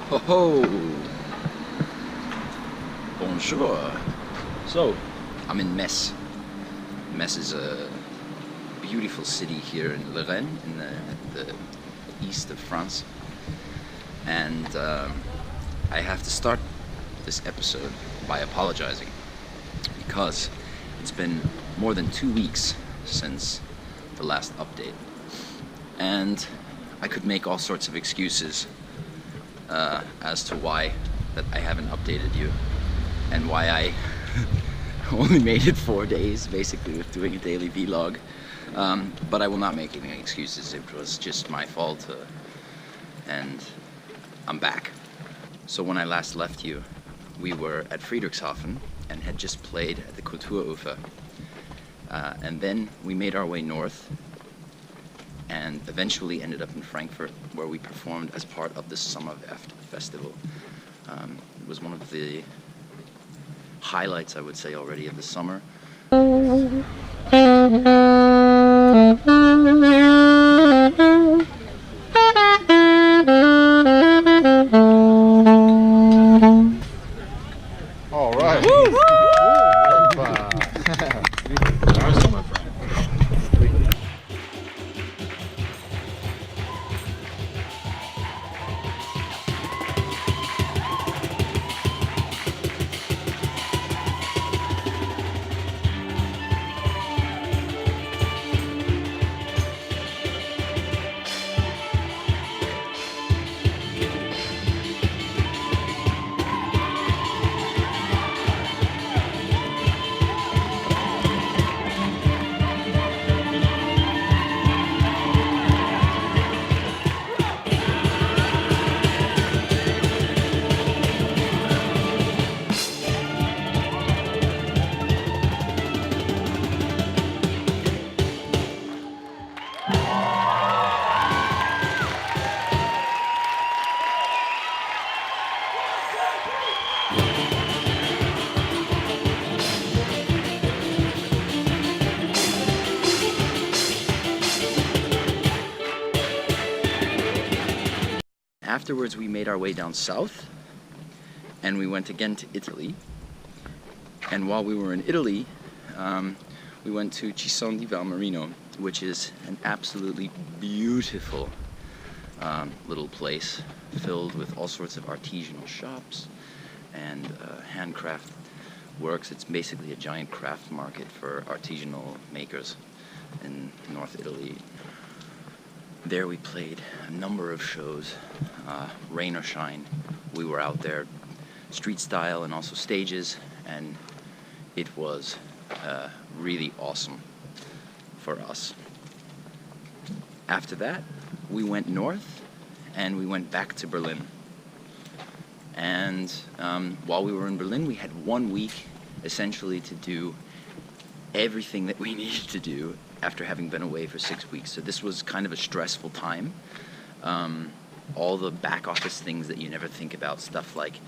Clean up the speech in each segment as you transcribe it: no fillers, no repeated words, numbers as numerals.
Ho ho! Bonjour! So, I'm in Metz. Metz is a beautiful city here in Lorraine, in the east of France. And I have to start this episode by apologizing because it's been more than 2 weeks since the last update. And I could make all sorts of excuses as to why that I haven't updated you and why I only made it 4 days basically with doing a daily vlog. But I will not make any excuses. It was just my fault and I'm back. So when I last left you, we were at Friedrichshafen and had just played at the Kulturufer. And then we made our way north and eventually ended up in Frankfurt, where we performed as part of the Sommerwerft festival. It was one of the highlights, I would say, already of the summer. All right. Afterwards, we made our way down south, and we went again to Italy. And while we were in Italy, we went to Cison di Valmarino, which is an absolutely beautiful little place filled with all sorts of artisanal shops and handcraft works. It's basically a giant craft market for artisanal makers in North Italy. There we played a number of shows, rain or shine. We were out there, street style and also stages, and it was really awesome for us. After that, we went north and we went back to Berlin. And while we were in Berlin, we had 1 week essentially to do everything that we needed to do after having been away for 6 weeks. So this was kind of a stressful time. All the back office things that you never think about, stuff like,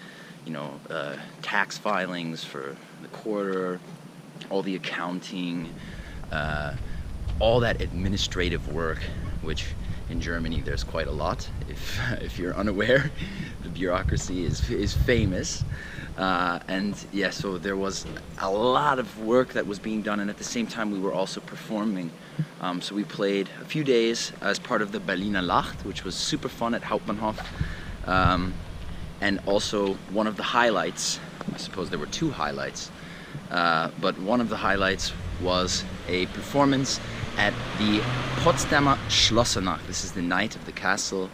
tax filings for the quarter, all the accounting, all that administrative work, which in Germany there's quite a lot. If you're unaware, the bureaucracy is famous. And yeah, so there was a lot of work that was being done, and at the same time we were also performing. So we played a few days as part of the Berliner Lacht, which was super fun at Hauptbahnhof. And also one of the highlights, I suppose there were 2 highlights, but one of the highlights was a performance at the Potsdamer Schloessernacht. This is the night of the castle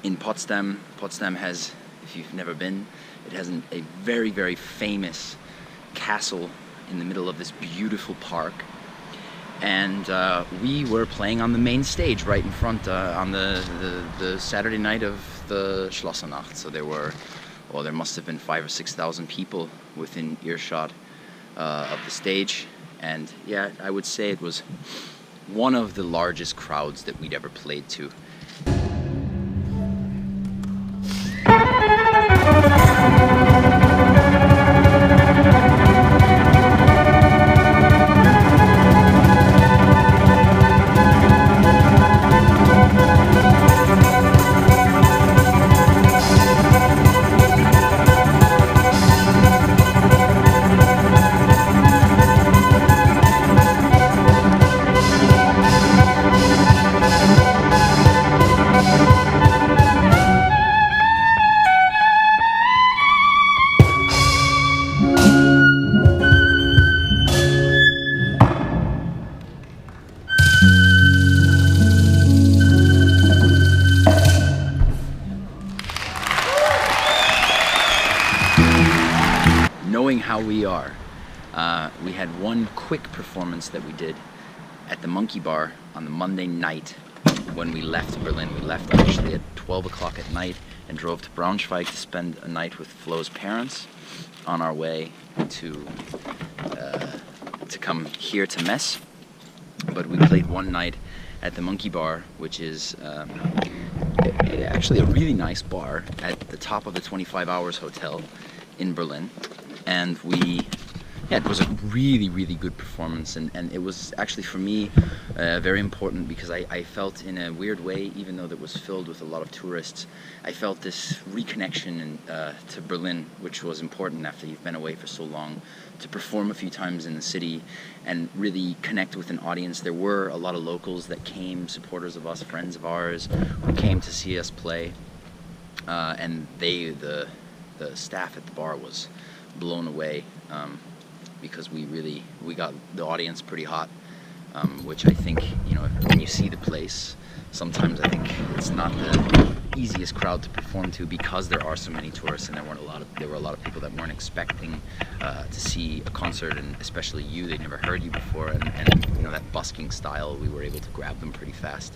in Potsdam. Potsdam has, if you've never been, it has a very, very famous castle in the middle of this beautiful park. And we were playing on the main stage right in front on the Saturday night of the Schloessernacht. So there must have been 5,000 or 6,000 people within earshot of the stage. And yeah, I would say it was one of the largest crowds that we'd ever played to. how we are. We had one quick performance that we did at the Monkey Bar on the Monday night when we left Berlin. We left actually at 12 o'clock at night and drove to Braunschweig to spend a night with Flo's parents on our way to come here to Metz. But we played one night at the Monkey Bar, which is actually a really nice bar at the top of the 25 Hours Hotel in Berlin. And it was a really, really good performance, and it was actually for me very important because I felt in a weird way, even though that was filled with a lot of tourists, I felt this reconnection to Berlin, which was important after you've been away for so long, to perform a few times in the city and really connect with an audience. There were a lot of locals that came, supporters of us, friends of ours, who came to see us play, and the staff at the bar was blown away. Because we got the audience pretty hot, which I think, when you see the place, sometimes I think it's not the easiest crowd to perform to because there are so many tourists, and there were a lot of people that weren't expecting to see a concert, and especially you, they never heard you before, and that busking style, we were able to grab them pretty fast.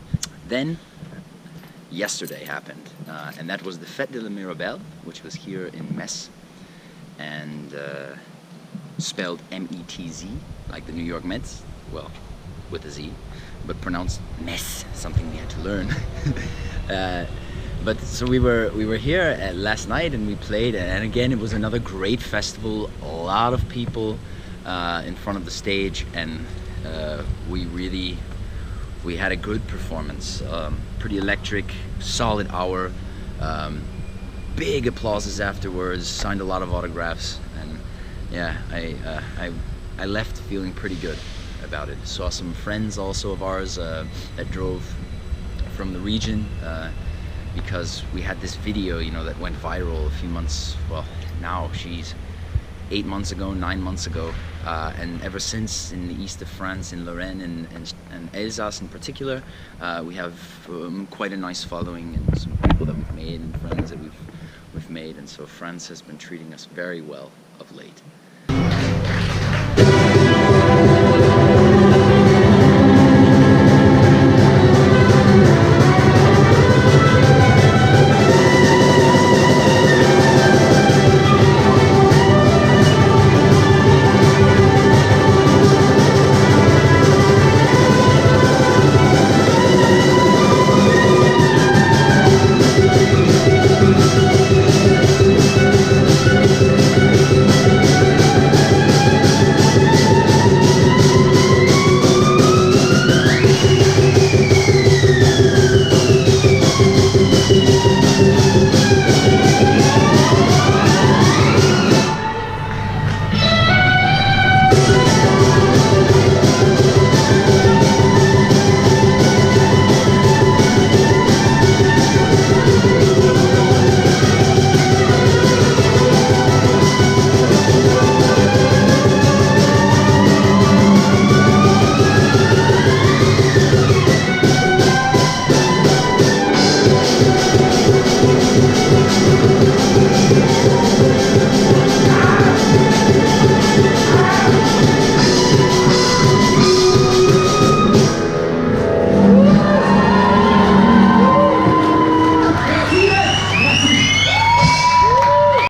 Then yesterday happened, and that was the Fête de la Mirabelle, which was here in Metz, and spelled M-E-T-Z, like the New York Mets, well, with a Z, but pronounced Metz, something we had to learn. But so we were here last night, and we played, and again it was another great festival, a lot of people in front of the stage, and we had a good performance, pretty electric, solid hour, big applauses afterwards, signed a lot of autographs, and yeah, I left feeling pretty good about it. Saw some friends also of ours that drove from the region because we had this video, that went viral a few months, well, now, 8 months ago, 9 months ago, and ever since in the east of France, in Lorraine and Alsace in particular, we have quite a nice following and some people that we've made and friends that we've made, and so France has been treating us very well of late.